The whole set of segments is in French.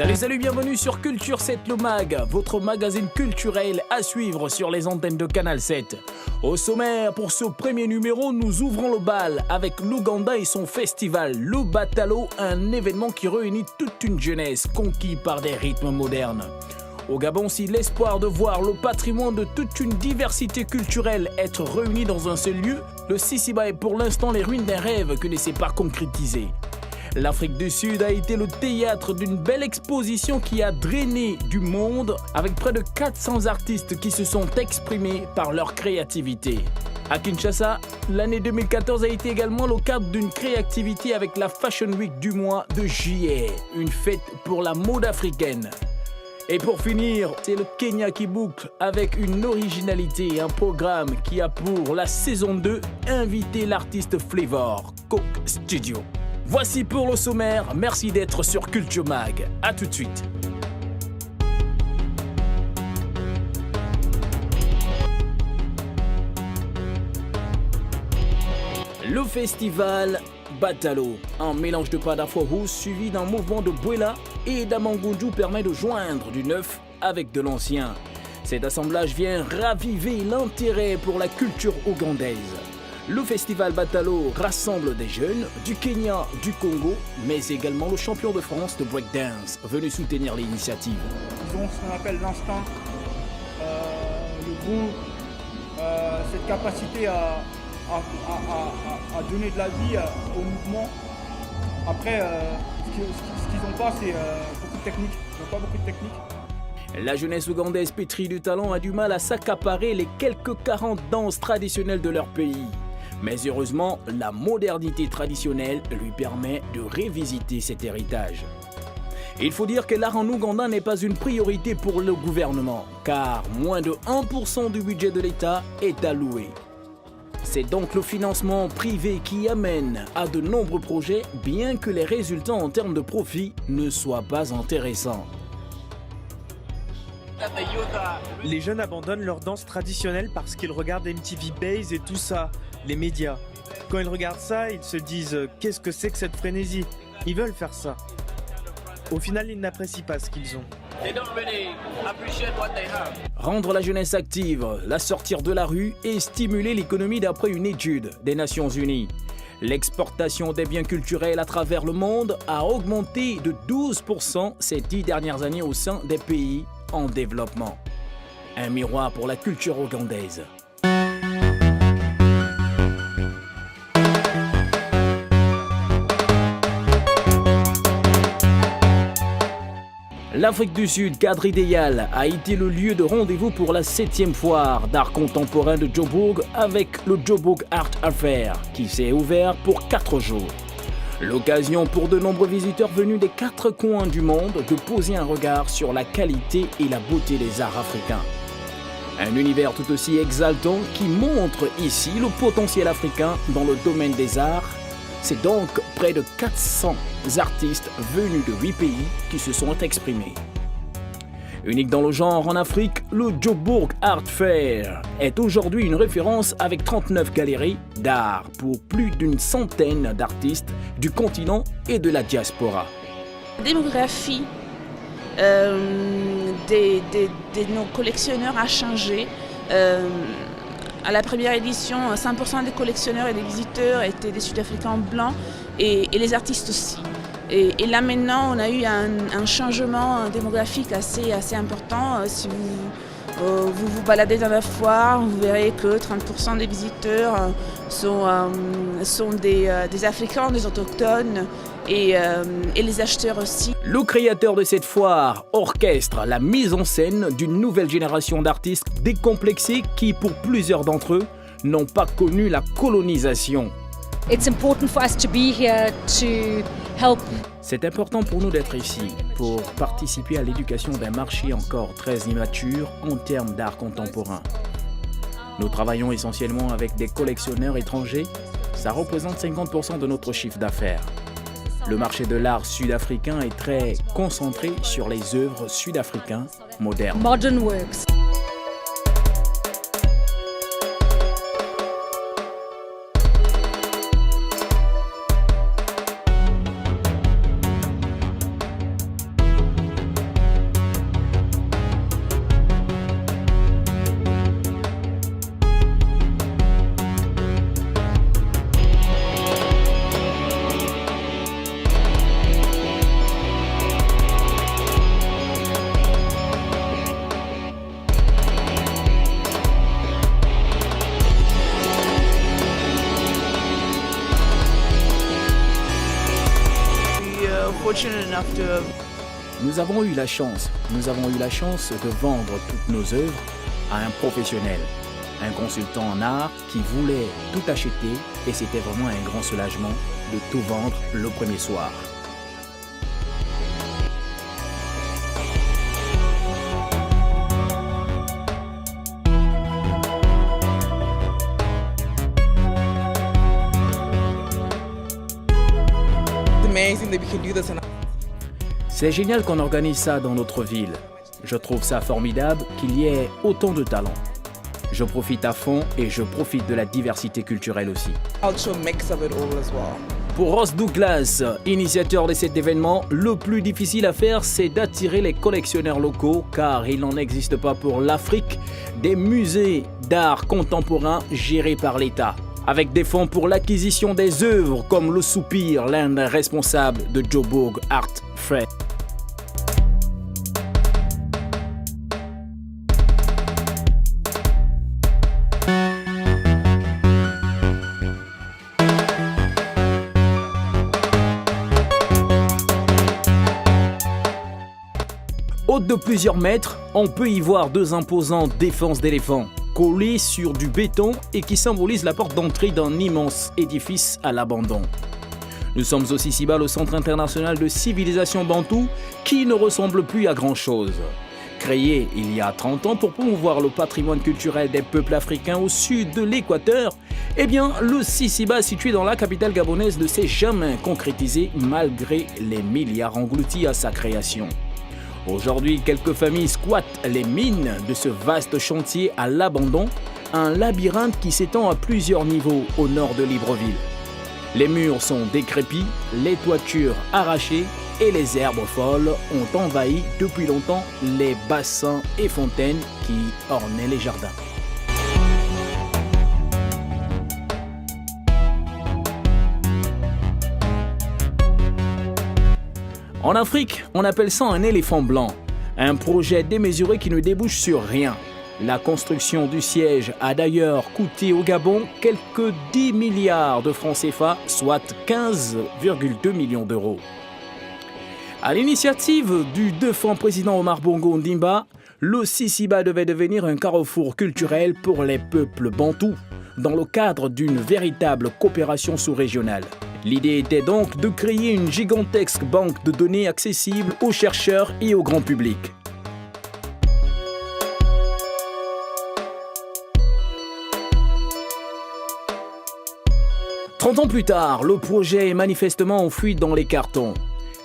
Salut, bienvenue sur Culture 7 le Mag, votre magazine culturel à suivre sur les antennes de Canal 7. Au sommaire, pour ce premier numéro, nous ouvrons le bal avec l'Ouganda et son festival, le Batalo, un événement qui réunit toute une jeunesse conquise par des rythmes modernes. Au Gabon, si l'espoir de voir le patrimoine de toute une diversité culturelle être réuni dans un seul lieu, le Sisiba est pour l'instant les ruines d'un rêve que ne s'est pas concrétisé. L'Afrique du Sud a été le théâtre d'une belle exposition qui a drainé du monde avec près de 400 artistes qui se sont exprimés par leur créativité. À Kinshasa, l'année 2014 a été également le cadre d'une créativité avec la Fashion Week du mois de juillet, une fête pour la mode africaine. Et pour finir, c'est le Kenya qui boucle avec une originalité, un programme qui a pour la saison 2 invité l'artiste Flavor, Coke Studio. Voici pour le sommaire, merci d'être sur Culture Mag. A tout de suite. Le festival Batalo, un mélange de Padafouahou suivi d'un mouvement de Bouela et d'Amangunju permet de joindre du neuf avec de l'ancien. Cet assemblage vient raviver l'intérêt pour la culture ougandaise. Le festival Batalo rassemble des jeunes du Kenya, du Congo, mais également le champion de France de breakdance, venu soutenir l'initiative. Ils ont ce qu'on appelle l'instinct, le goût, cette capacité à donner de la vie au mouvement. Après, ce qu'ils n'ont pas, c'est beaucoup de technique. Ils n'ont pas beaucoup de technique. La jeunesse ougandaise pétrie du talent a du mal à s'accaparer les quelques 40 danses traditionnelles de leur pays. Mais heureusement, la modernité traditionnelle lui permet de révisiter cet héritage. Il faut dire que l'art en Ouganda n'est pas une priorité pour le gouvernement, car moins de 1% du budget de l'État est alloué. C'est donc le financement privé qui amène à de nombreux projets, bien que les résultats en termes de profit ne soient pas intéressants. Les jeunes abandonnent leur danse traditionnelle parce qu'ils regardent MTV Base et tout ça, les médias. Quand ils regardent ça, ils se disent « Qu'est-ce que c'est que cette frénésie ?» Ils veulent faire ça. Au final, ils n'apprécient pas ce qu'ils ont. Rendre la jeunesse active, la sortir de la rue et stimuler l'économie d'après une étude des Nations Unies. L'exportation des biens culturels à travers le monde a augmenté de 12% ces 10 dernières années au sein des pays en développement. Un miroir pour la culture ougandaise. L'Afrique du Sud, cadre idéal, a été le lieu de rendez-vous pour la 7e foire d'art contemporain de Joburg avec le Joburg Art Affair qui s'est ouvert pour 4 jours. L'occasion pour de nombreux visiteurs venus des 4 coins du monde de poser un regard sur la qualité et la beauté des arts africains. Un univers tout aussi exaltant qui montre ici le potentiel africain dans le domaine des arts. C'est donc près de 400 artistes venus de 8 pays qui se sont exprimés. Unique dans le genre en Afrique, le Joburg Art Fair est aujourd'hui une référence avec 39 galeries d'art pour plus d'une centaine d'artistes du continent et de la diaspora. La démographie de nos collectionneurs a changé. À la première édition, 5% des collectionneurs et des visiteurs étaient des Sud-Africains blancs et les artistes aussi. Et là maintenant, on a eu un changement démographique assez important. Si vous baladez dans la foire, vous verrez que 30% des visiteurs sont des Africains, des autochtones et les acheteurs aussi. Le créateur de cette foire orchestre la mise en scène d'une nouvelle génération d'artistes décomplexés qui, pour plusieurs d'entre eux, n'ont pas connu la colonisation. It's important for us to be here to help. C'est important pour nous d'être ici, pour participer à l'éducation d'un marché encore très immature en termes d'art contemporain. Nous travaillons essentiellement avec des collectionneurs étrangers, ça représente 50% de notre chiffre d'affaires. Le marché de l'art sud-africain est très concentré sur les œuvres sud-africaines modernes. Modern works. fortunate enough to have. Nous avons eu la chance de vendre toutes nos œuvres à un professionnel, un consultant en art qui voulait tout acheter et c'était vraiment un grand soulagement de tout vendre le premier soir. C'est génial qu'on organise ça dans notre ville. Je trouve ça formidable qu'il y ait autant de talents. Je profite à fond et je profite de la diversité culturelle aussi. Pour Ross Douglas, initiateur de cet événement, le plus difficile à faire, c'est d'attirer les collectionneurs locaux car il n'en existe pas pour l'Afrique des musées d'art contemporain gérés par l'État. Avec des fonds pour l'acquisition des œuvres comme le soupir, l'un des responsables de Joburg Art Fair. Haute de plusieurs mètres, on peut y voir deux imposantes défenses d'éléphants, collées sur du béton et qui symbolisent la porte d'entrée d'un immense édifice à l'abandon. Nous sommes au Sisibal, au Centre international de civilisation bantoue, qui ne ressemble plus à grand-chose. Créé il y a 30 ans pour promouvoir le patrimoine culturel des peuples africains au sud de l'équateur, eh bien, le Sisibal, situé dans la capitale gabonaise, ne s'est jamais concrétisé malgré les milliards engloutis à sa création. Aujourd'hui, quelques familles squattent les mines de ce vaste chantier à l'abandon, un labyrinthe qui s'étend à plusieurs niveaux au nord de Libreville. Les murs sont décrépits, les toitures arrachées et les herbes folles ont envahi depuis longtemps les bassins et fontaines qui ornaient les jardins. En Afrique, on appelle ça un éléphant blanc, un projet démesuré qui ne débouche sur rien. La construction du siège a d'ailleurs coûté au Gabon quelques 10 milliards de francs CFA, soit 15,2 millions d'euros. À l'initiative du défunt président Omar Bongo Ondimba, le Sisibal devait devenir un carrefour culturel pour les peuples bantous, dans le cadre d'une véritable coopération sous-régionale. L'idée était donc de créer une gigantesque banque de données accessible aux chercheurs et au grand public. « 30 ans plus tard, le projet est manifestement enfoui dans les cartons.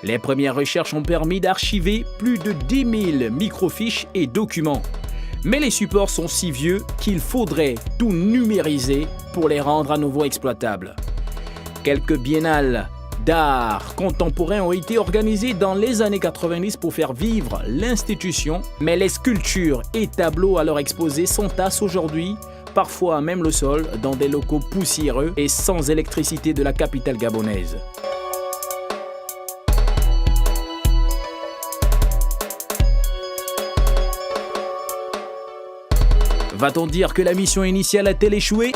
Les premières recherches ont permis d'archiver plus de 10 000 microfiches et documents. Mais les supports sont si vieux qu'il faudrait tout numériser pour les rendre à nouveau exploitables. Quelques biennales d'art contemporain ont été organisées dans les années 90 pour faire vivre l'institution, mais les sculptures et tableaux alors exposés s'entassent aujourd'hui, parfois même le sol, dans des locaux poussiéreux et sans électricité de la capitale gabonaise. Va-t-on dire que la mission initiale a-t-elle échoué ?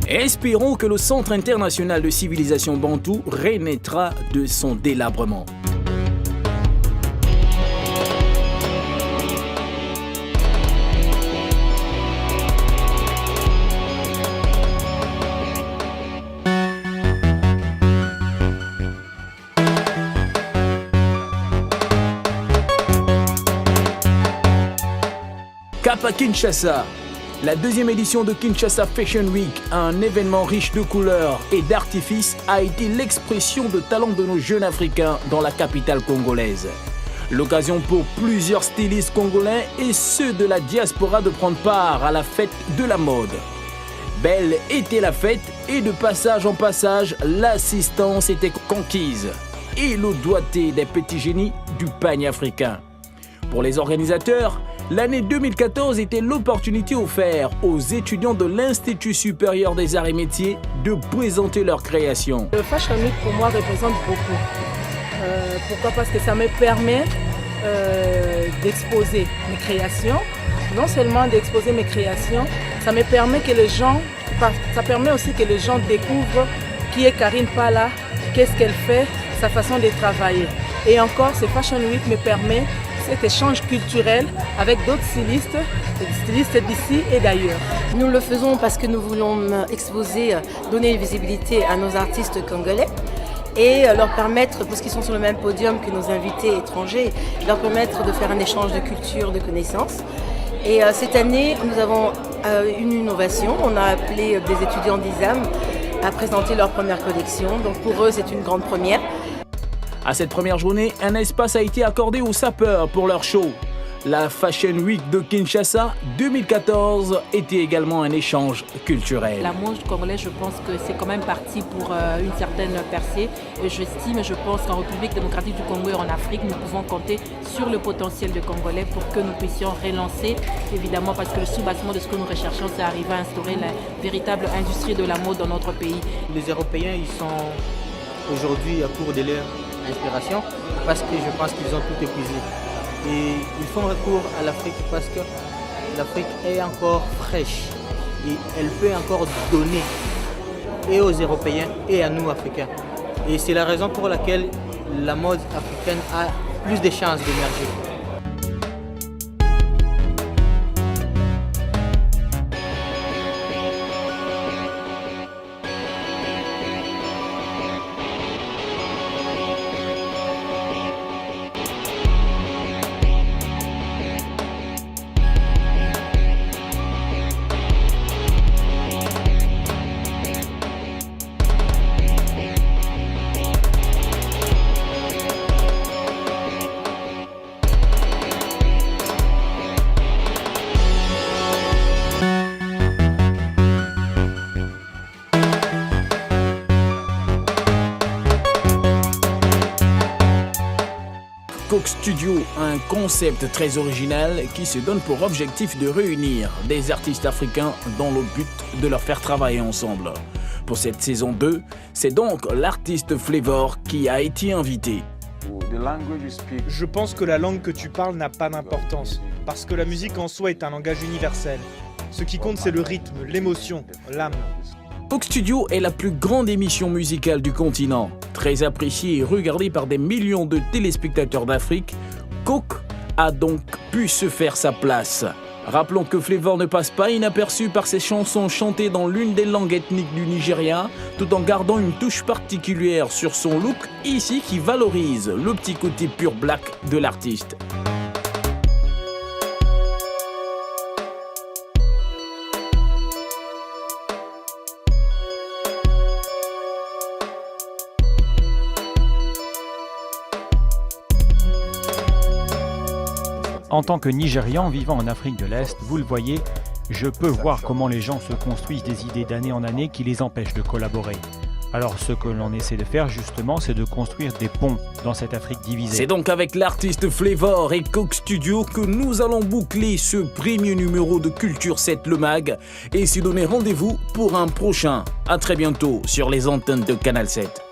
Espérons que le Centre international de civilisation bantoue renaîtra de son délabrement. Cap à Kinshasa. La deuxième édition de Kinshasa Fashion Week, un événement riche de couleurs et d'artifices, a été l'expression de talent de nos jeunes Africains dans la capitale congolaise. L'occasion pour plusieurs stylistes congolais et ceux de la diaspora de prendre part à la fête de la mode. Belle était la fête et de passage en passage, l'assistance était conquise et le doigté des petits génies du panier africain. Pour les organisateurs, l'année 2014 était l'opportunité offerte aux étudiants de l'Institut supérieur des arts et métiers de présenter leurs créations. Le Fashion Week pour moi représente beaucoup. Pourquoi ? Parce que ça me permet d'exposer mes créations, non seulement d'exposer mes créations, ça permet aussi que les gens découvrent qui est Karine Pala, qu'est-ce qu'elle fait, sa façon de travailler. Et encore, ce Fashion Week me permet cet échange culturel avec d'autres stylistes d'ici et d'ailleurs. Nous le faisons parce que nous voulons exposer, donner une visibilité à nos artistes congolais et leur permettre, parce qu'ils sont sur le même podium que nos invités étrangers, leur permettre de faire un échange de culture, de connaissances. Et cette année, nous avons une innovation. On a appelé des étudiants d'ISAM à présenter leur première collection. Donc pour eux, c'est une grande première. À cette première journée, un espace a été accordé aux sapeurs pour leur show. La Fashion Week de Kinshasa 2014 était également un échange culturel. La mode congolaise, je pense que c'est quand même parti pour une certaine percée. Et je pense qu'en République démocratique du Congo et en Afrique, nous pouvons compter sur le potentiel de Congolais pour que nous puissions relancer, évidemment, parce que le sous-bassement de ce que nous recherchons, c'est arriver à instaurer la véritable industrie de la mode dans notre pays. Les Européens, ils sont aujourd'hui à court de leur inspiration parce que je pense qu'ils ont tout épuisé. Et ils font recours à l'Afrique parce que l'Afrique est encore fraîche et elle peut encore donner et aux Européens et à nous Africains. Et c'est la raison pour laquelle la mode africaine a plus de chances d'émerger. Coke Studio a un concept très original qui se donne pour objectif de réunir des artistes africains dans le but de leur faire travailler ensemble. Pour cette saison 2, c'est donc l'artiste Flavor qui a été invité. Je pense que la langue que tu parles n'a pas d'importance, parce que la musique en soi est un langage universel. Ce qui compte, c'est le rythme, l'émotion, l'âme. Coke Studio est la plus grande émission musicale du continent. Très appréciée et regardée par des millions de téléspectateurs d'Afrique, Coke a donc pu se faire sa place. Rappelons que Flavor ne passe pas inaperçu par ses chansons chantées dans l'une des langues ethniques du Nigeria, tout en gardant une touche particulière sur son look ici qui valorise le petit côté pur black de l'artiste. En tant que Nigérian vivant en Afrique de l'Est, vous le voyez, je peux voir comment les gens se construisent des idées d'année en année qui les empêchent de collaborer. Alors ce que l'on essaie de faire justement, c'est de construire des ponts dans cette Afrique divisée. C'est donc avec l'artiste Flavor et Coke Studio que nous allons boucler ce premier numéro de Culture 7 le Mag et se donner rendez-vous pour un prochain. À très bientôt sur les antennes de Canal 7.